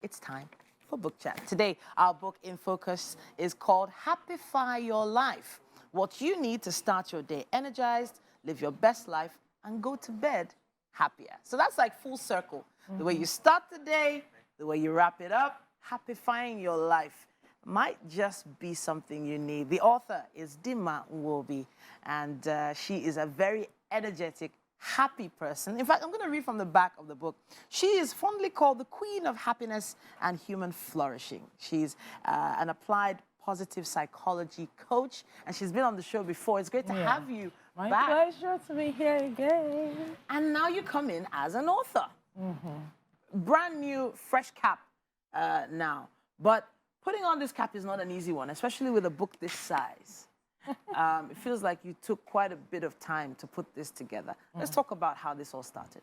it's time for Book Chat. Today, our book in focus is called Happify Your Life. What you need to start your day energized, live your best life, and go to bed happier. So that's like full circle. The way you start the day, the way you wrap it up, happifying your life might just be something you need. The author is Dima Nwobi, and she is a very energetic, happy person. In fact, I'm going to read from the back of the book. She is fondly called the Queen of Happiness and Human Flourishing. She's an applied positive psychology coach, and she's been on the show before. It's great to have you My back. pleasure to be here again. And now you come in as an author. Brand new, fresh cap now. But putting on this cap is not an easy one, especially with a book this size. It feels like you took quite a bit of time to put this together. Let's talk about how this all started.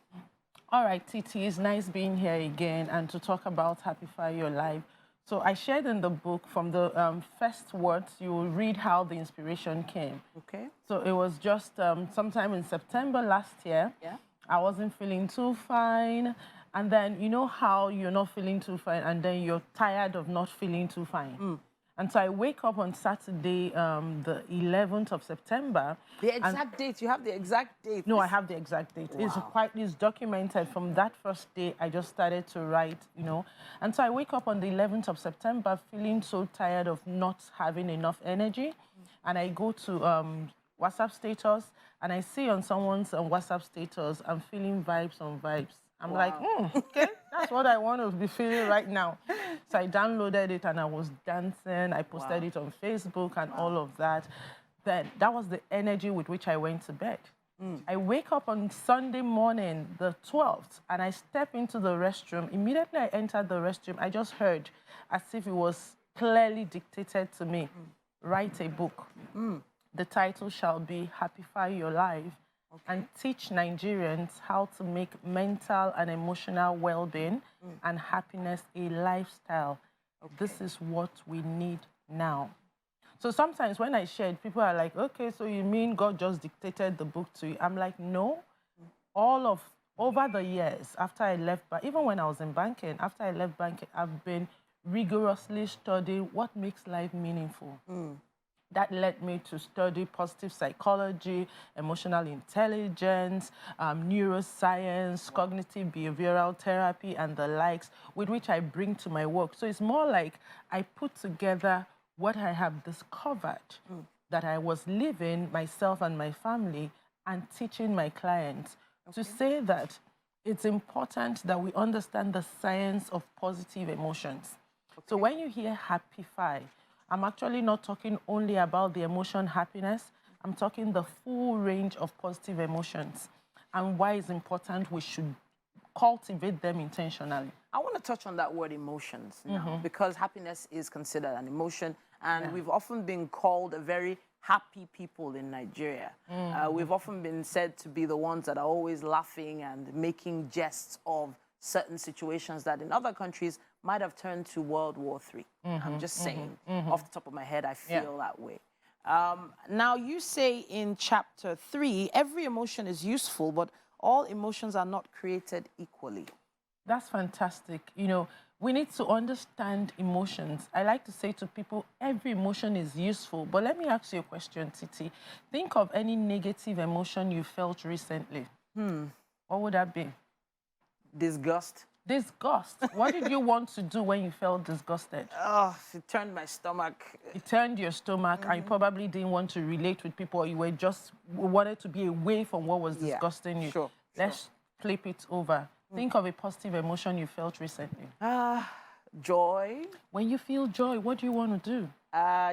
All right, Titi, it's nice being here again and to talk about Happify Your Life. So I shared in the book from the first words, you will read how the inspiration came. Okay. So it was just sometime in September last year. Yeah. I wasn't feeling too fine. And then you know how you're not feeling too fine and then you're tired of not feeling too fine. And so I wake up on Saturday, the 11th of September. The exact date, you have the exact date. No, I have the exact date. Wow. It's documented from that first day. I just started to write, you know. And so I wake up on the 11th of September feeling so tired of not having enough energy. And I go to WhatsApp status and I see on someone's WhatsApp status, I'm feeling vibes on vibes. I'm like, okay, that's what I want to be feeling right now. So I downloaded it and I was dancing. I posted it on Facebook and all of that. Then that was the energy with which I went to bed. I wake up on Sunday morning, the 12th, and I step into the restroom. Immediately I entered the restroom, I just heard as if it was clearly dictated to me, write a book. The title shall be Happify Your Life. And teach Nigerians how to make mental and emotional well-being and happiness a lifestyle. This is what we need now. So sometimes when I shared, people are like, okay, so you mean God just dictated the book to you? I'm like, no. Over the years, after I left, but even when I was in banking, after I left banking, I've been rigorously studying what makes life meaningful. That led me to study positive psychology, emotional intelligence, neuroscience, cognitive behavioral therapy, and the likes, with which I bring to my work. So it's more like I put together what I have discovered that I was living, myself and my family, and teaching my clients to say that it's important that we understand the science of positive emotions. So when you hear Happify, I'm actually not talking only about the emotion happiness. I'm talking the full range of positive emotions and why it's important we should cultivate them intentionally. I want to touch on that word emotions now, because happiness is considered an emotion, and we've often been called a very happy people in Nigeria. We've often been said to be the ones that are always laughing and making jests of certain situations that in other countries might have turned to World War III. I'm just saying, off the top of my head, I feel that way. Now, you say in chapter 3, every emotion is useful, but all emotions are not created equally. That's fantastic. You know, we need to understand emotions. I like to say to people, every emotion is useful. But let me ask you a question, Titi. Think of any negative emotion you felt recently. What would that be? Disgust. Disgust. What did you want to do when you felt disgusted? Oh, it turned my stomach. It turned your stomach, and you probably didn't want to relate with people, or you were just wanted to be away from what was disgusting you. Sure. Let's flip it over. Think of a positive emotion you felt recently. Joy. When you feel joy, what do you want to do?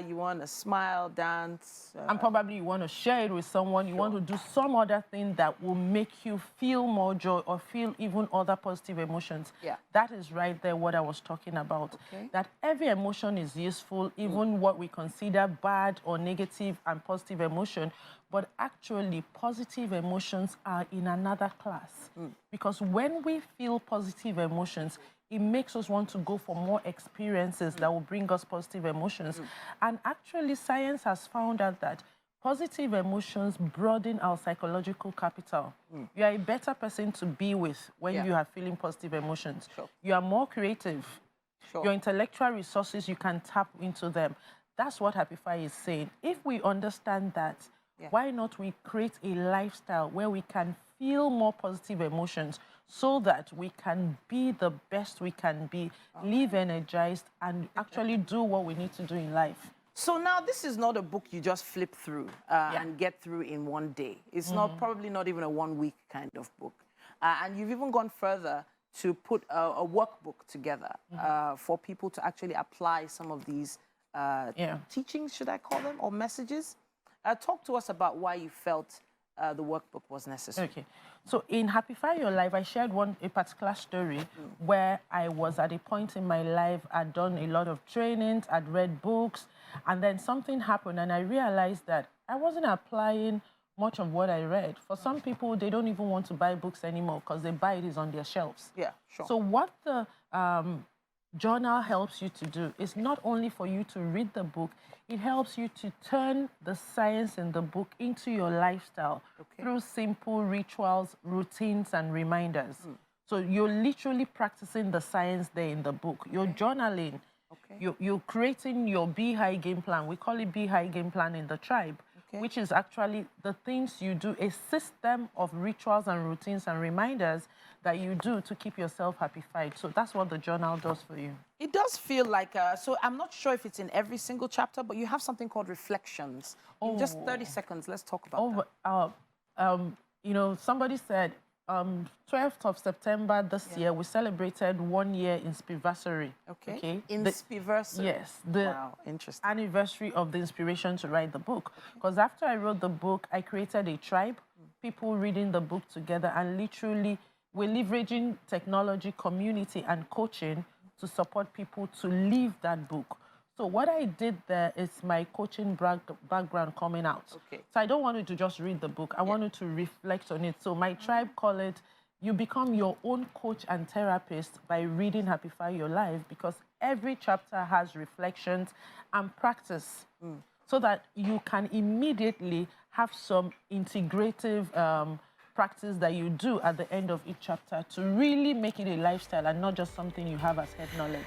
You want to smile, dance. And probably you want to share it with someone. You want to do some other thing that will make you feel more joy or feel even other positive emotions. Yeah. That is right there what I was talking about. That every emotion is useful, even what we consider bad or negative and positive emotion. But actually, positive emotions are in another class. Because when we feel positive emotions, it makes us want to go for more experiences that will bring us positive emotions. And actually, science has found out that positive emotions broaden our psychological capital. You are a better person to be with when you are feeling positive emotions. You are more creative. Sure. Your intellectual resources, you can tap into them. That's what Happify is saying. If we understand that, why not we create a lifestyle where we can feel more positive emotions so that we can be the best we can be, live energized, and actually do what we need to do in life. So now this is not a book you just flip through and get through in one day. It's not probably not even a 1 week kind of book. And you've even gone further to put a workbook together for people to actually apply some of these teachings, should I call them, or messages. Talk to us about why you felt the workbook was necessary. Okay. So in Happify Your Life, I shared a particular story where I was at a point in my life, I'd done a lot of trainings, I'd read books, and then something happened and I realized that I wasn't applying much of what I read. For some people, they don't even want to buy books anymore because they buy it on their shelves. Yeah, sure. So what the journal helps you to do is not only for you to read the book, it helps you to turn the science in the book into your lifestyle through simple rituals, routines, and reminders. So you're literally practicing the science there in the book. You're journaling. You're creating your Be High game plan. We call it Be High game plan in the tribe, which is actually the things you do, a system of rituals and routines and reminders that you do to keep yourself happy-fied. So that's what the journal does for you. It does feel like, so I'm not sure if it's in every single chapter, but you have something called reflections. In just 30 seconds, let's talk about that. You know, somebody said, 12th of September this year, we celebrated 1 year Inspiversary. Okay. Inspiversary. Yes. The interesting. anniversary of the inspiration to write the book. Because after I wrote the book, I created a tribe, people reading the book together, and literally we're leveraging technology, community, and coaching to support people to live that book. So what I did there is my coaching background coming out. So I don't want you to just read the book. I want you to reflect on it. So my tribe call it, you become your own coach and therapist by reading Happify Your Life, because every chapter has reflections and practice so that you can immediately have some integrative practice that you do at the end of each chapter to really make it a lifestyle and not just something you have as head knowledge.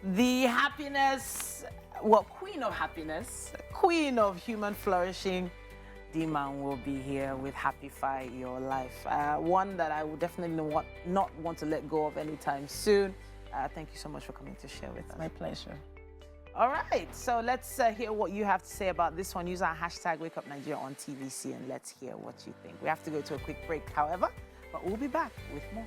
The happiness, well, queen of happiness, queen of human flourishing, Diman will be here with Happify Your Life. One that I would definitely not want to let go of anytime soon. Thank you so much for coming to share with us. My pleasure. All right, so let's hear what you have to say about this one. Use our hashtag WakeUpNigeria on TVC and let's hear what you think. We have to go to a quick break, however, but we'll be back with more.